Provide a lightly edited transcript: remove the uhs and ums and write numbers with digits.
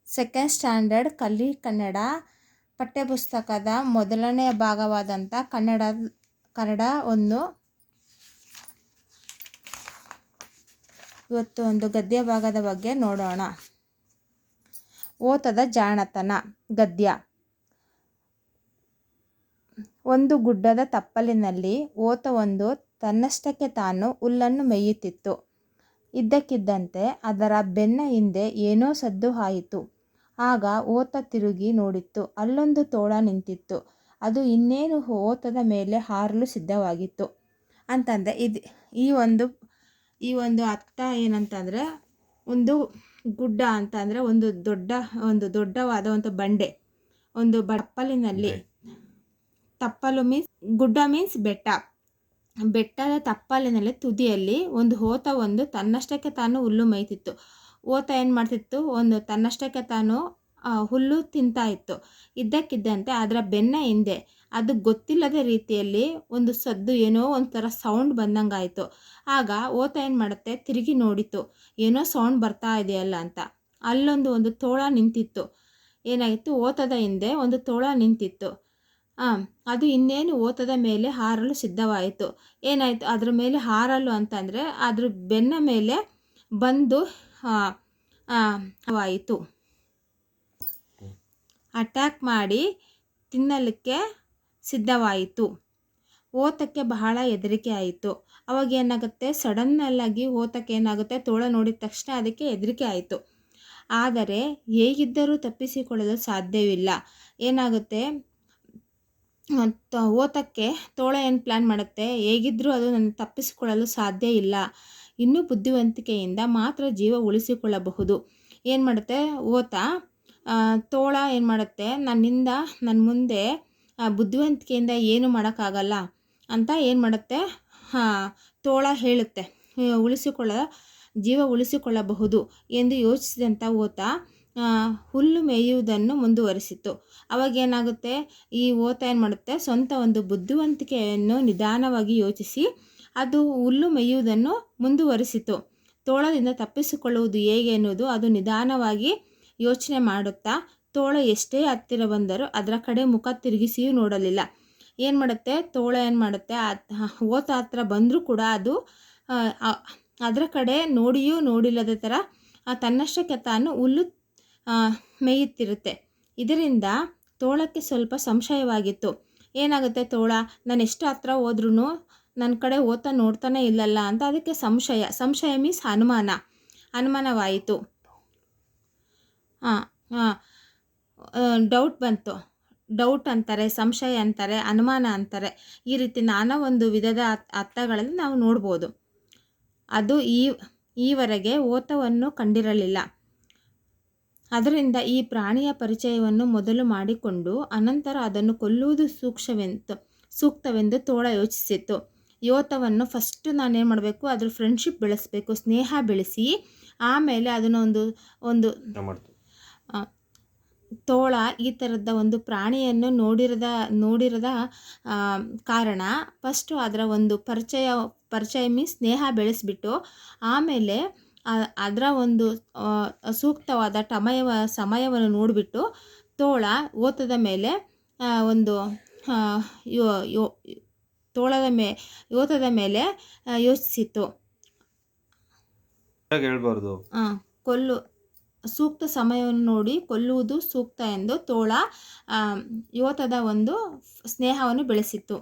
Second standard ಕಲಿ ಕನ್ನಡ ಪಠ್ಯಪುಸ್ತಕದ ಮೊದಲನೆಯ ಭಾಗವಾದಂಥ ಕನ್ನಡ ಒಂದು. ಇವತ್ತು ಒಂದು ಗದ್ಯ ಭಾಗದ ಬಗ್ಗೆ ನೋಡೋಣ. ಓತದ ಜಾಣತನ. ಗದ್ಯ. ಒಂದು ಗುಡ್ಡದ ತಪ್ಪಲಿನಲ್ಲಿ ಓತವೊಂದು ತನ್ನಷ್ಟಕ್ಕೆ ತಾನು ಹುಲ್ಲನ್ನು ಮೇಯುತ್ತಿತ್ತು. ಇದ್ದಕ್ಕಿದ್ದಂತೆ ಅದರ ಬೆನ್ನ ಹಿಂದೆ ಏನೋ ಸದ್ದು ಆಯಿತು. ಆಗ ಓತ ತಿರುಗಿ ನೋಡಿತ್ತು. ಅಲ್ಲೊಂದು ತೋಳ ನಿಂತಿತ್ತು. ಅದು ಇನ್ನೇನು ಓತದ ಮೇಲೆ ಹಾರಲು ಸಿದ್ಧವಾಗಿತ್ತು. ಅಂತಂದರೆ ಈ ಒಂದು ಅರ್ಥ ಏನಂತಂದರೆ, ಒಂದು ಗುಡ್ಡ ಅಂತಂದರೆ ಒಂದು ದೊಡ್ಡವಾದ ಒಂದು ಬಂಡೆ, ಒಂದು ತಪ್ಪಲಿನಲ್ಲಿ, ತಪ್ಪಲು ಮೀನ್ಸ್ ಗುಡ್ಡ ಮೀನ್ಸ್ ಬೆಟ್ಟ. ಬೆಟ್ಟದ ತಪ್ಪಲಿನಲ್ಲಿ ತುದಿಯಲ್ಲಿ ಒಂದು ಓತ ತನ್ನಷ್ಟಕ್ಕೆ ತಾನು ಹುಲ್ಲು ಮೇಯ್ತಿತ್ತು. ಓತ ಏನು ಮಾಡ್ತಿತ್ತು, ತನ್ನಷ್ಟಕ್ಕೆ ತಾನು ಹುಲ್ಲು ತಿಂತಾ ಇತ್ತು. ಇದ್ದಕ್ಕಿದ್ದಂತೆ ಅದರ ಬೆನ್ನ ಹಿಂದೆ ಅದು ಗೊತ್ತಿಲ್ಲದ ರೀತಿಯಲ್ಲಿ ಒಂದು ಸದ್ದು, ಏನೋ ಒಂಥರ ಸೌಂಡ್ ಬಂದಂಗಾಯಿತು. ಆಗ ಓತ ಏನು ಮಾಡುತ್ತೆ, ತಿರುಗಿ ನೋಡಿತು, ಏನೋ ಸೌಂಡ್ ಬರ್ತಾ ಇದೆಯಲ್ಲ ಅಂತ. ಅಲ್ಲೊಂದು ತೋಳ ನಿಂತಿತ್ತು. ಏನಾಗಿತ್ತು, ಓತದ ಹಿಂದೆ ಒಂದು ತೋಳ ನಿಂತಿತ್ತು. ಅದು ಇನ್ನೇನು ಓತದ ಮೇಲೆ ಹಾರಲು ಸಿದ್ಧವಾಯಿತು. ಏನಾಯಿತು, ಅದ್ರ ಮೇಲೆ ಹಾರಲು ಅಂತಂದರೆ ಅದ್ರ ಬೆನ್ನ ಮೇಲೆ ಬಂದು ಆಯಿತು, ಅಟ್ಯಾಕ್ ಮಾಡಿ ತಿನ್ನಲಿಕ್ಕೆ ಸಿದ್ಧವಾಯಿತು. ಓತಕ್ಕೆ ಬಹಳ ಹೆದರಿಕೆ ಆಯಿತು. ಅವಾಗ ಏನಾಗುತ್ತೆ, ಸಡನ್ನಲ್ಲಾಗಿ ಓತಕ್ಕೆ ಏನಾಗುತ್ತೆ, ತೋಳ ನೋಡಿದ ತಕ್ಷಣ ಅದಕ್ಕೆ ಹೆದರಿಕೆ ಆಯಿತು. ಆದರೆ ಹೇಗಿದ್ದರೂ ತಪ್ಪಿಸಿಕೊಳ್ಳಲು ಸಾಧ್ಯವಿಲ್ಲ. ಏನಾಗುತ್ತೆ, ಓತಕ್ಕೆ ತೋಳ ಏನು ಪ್ಲ್ಯಾನ್ ಮಾಡುತ್ತೆ, ಹೇಗಿದ್ದರೂ ಅದು ನನ್ನ ತಪ್ಪಿಸಿಕೊಳ್ಳಲು ಸಾಧ್ಯ ಇಲ್ಲ, ಇನ್ನೂ ಬುದ್ಧಿವಂತಿಕೆಯಿಂದ ಮಾತ್ರ ಜೀವ ಉಳಿಸಿಕೊಳ್ಳಬಹುದು. ಏನು ಮಾಡುತ್ತೆ ಓತ, ತೋಳ ಏನು ಮಾಡುತ್ತೆ, ನನ್ನ ಮುಂದೆ ಬುದ್ಧಿವಂತಿಕೆಯಿಂದ ಏನು ಮಾಡೋಕ್ಕಾಗಲ್ಲ ಅಂತ ಏನು ಮಾಡುತ್ತೆ, ತೋಳ ಹೇಳುತ್ತೆ, ಜೀವ ಉಳಿಸಿಕೊಳ್ಳಬಹುದು ಎಂದು ಯೋಚಿಸಿದಂಥ ಓತ ಹುಲ್ಲು ಮೇಯುವುದನ್ನು ಮುಂದುವರಿಸಿತು. ಅವಾಗೇನಾಗುತ್ತೆ, ಈ ಓತ ಏನು ಮಾಡುತ್ತೆ, ಸ್ವಂತ ಒಂದು ಬುದ್ಧಿವಂತಿಕೆಯನ್ನು ನಿಧಾನವಾಗಿ ಯೋಚಿಸಿ ಅದು ಹುಲ್ಲು ಮೇಯುವುದನ್ನು ಮುಂದುವರಿಸಿತು. ತೋಳದಿಂದ ತಪ್ಪಿಸಿಕೊಳ್ಳುವುದು ಹೇಗೆ ಎನ್ನುವುದು ಅದು ನಿಧಾನವಾಗಿ ಯೋಚನೆ ಮಾಡುತ್ತಾ, ತೋಳ ಎಷ್ಟೇ ಹತ್ತಿರ ಬಂದರೂ ಅದರ ಕಡೆ ಮುಖ ತಿರುಗಿಸಿಯೂ ನೋಡಲಿಲ್ಲ. ಏನು ಮಾಡುತ್ತೆ, ತೋಳ ಏನು ಮಾಡುತ್ತೆ, ಓತ ಹತ್ರ ಬಂದರೂ ಕೂಡ ಅದು ಅದರ ಕಡೆ ನೋಡಿಯೂ ನೋಡಿಲ್ಲದ ಥರ ತನ್ನಷ್ಟಕ್ಕೆ ತಾನು ಹುಲ್ಲು ಮೇಯುತ್ತಿರುತ್ತೆ. ಇದರಿಂದ ತೋಳಕ್ಕೆ ಸ್ವಲ್ಪ ಸಂಶಯವಾಗಿತ್ತು. ಏನಾಗುತ್ತೆ, ತೋಳ ನಾನು ಎಷ್ಟು ಹತ್ರ ಹೋದ್ರೂ ನನ್ನ ಕಡೆ ಓತ ನೋಡ್ತಾನೆ ಇಲ್ಲಲ್ಲ ಅಂತ ಅದಕ್ಕೆ ಸಂಶಯ ಮೀನ್ಸ್ ಅನುಮಾನವಾಯಿತು. ಡೌಟ್ ಬಂತು. ಡೌಟ್ ಅಂತಾರೆ, ಸಂಶಯ ಅಂತಾರೆ, ಅನುಮಾನ ಅಂತಾರೆ. ಈ ರೀತಿ ನಾನಾ ಒಂದು ವಿಧದ ಅರ್ಥಗಳಲ್ಲಿ ನಾವು ನೋಡ್ಬೋದು. ಅದು ಈವರೆಗೆ ಓತವನ್ನು ಕಂಡಿರಲಿಲ್ಲ. ಅದರಿಂದ ಈ ಪ್ರಾಣಿಯ ಪರಿಚಯವನ್ನು ಮೊದಲು ಮಾಡಿಕೊಂಡು ಅನಂತರ ಅದನ್ನು ಕೊಲ್ಲುವುದು ಸೂಕ್ತವೆಂದು ತೋಳ ಯೋಚಿಸಿತು. ಓತವನ್ನು ಫಸ್ಟ್ ನಾನೇನು ಮಾಡಬೇಕು, ಅದ್ರ ಫ್ರೆಂಡ್ಶಿಪ್ ಬೆಳೆಸಬೇಕು, ಸ್ನೇಹ ಬೆಳೆಸಿ ಆಮೇಲೆ ಅದನ್ನು ಒಂದು ತೋಳ ಈ ಥರದ ಒಂದು ಪ್ರಾಣಿಯನ್ನು ನೋಡಿರದ ಕಾರಣ ಫಸ್ಟು ಅದರ ಒಂದು ಪರಿಚಯ ಮೀನ್ಸ್ ಸ್ನೇಹ ಬೆಳೆಸಿಬಿಟ್ಟು ಆಮೇಲೆ ಅದರ ಒಂದು ಸೂಕ್ತವಾದ ಸಮಯವನ್ನು ನೋಡಿಬಿಟ್ಟು ತೋಳ ಓತದ ಮೇಲೆ ಓತದ ಮೇಲೆ ಯೋಚಿಸಿತು. ಸೂಕ್ತ ಸಮಯವನ್ನು ನೋಡಿ ಕೊಲ್ಲುವುದು ಸೂಕ್ತ ಎಂದು ತೋಳ ಓತದ ಒಂದು ಸ್ನೇಹವನ್ನು ಬೆಳೆಸಿತು.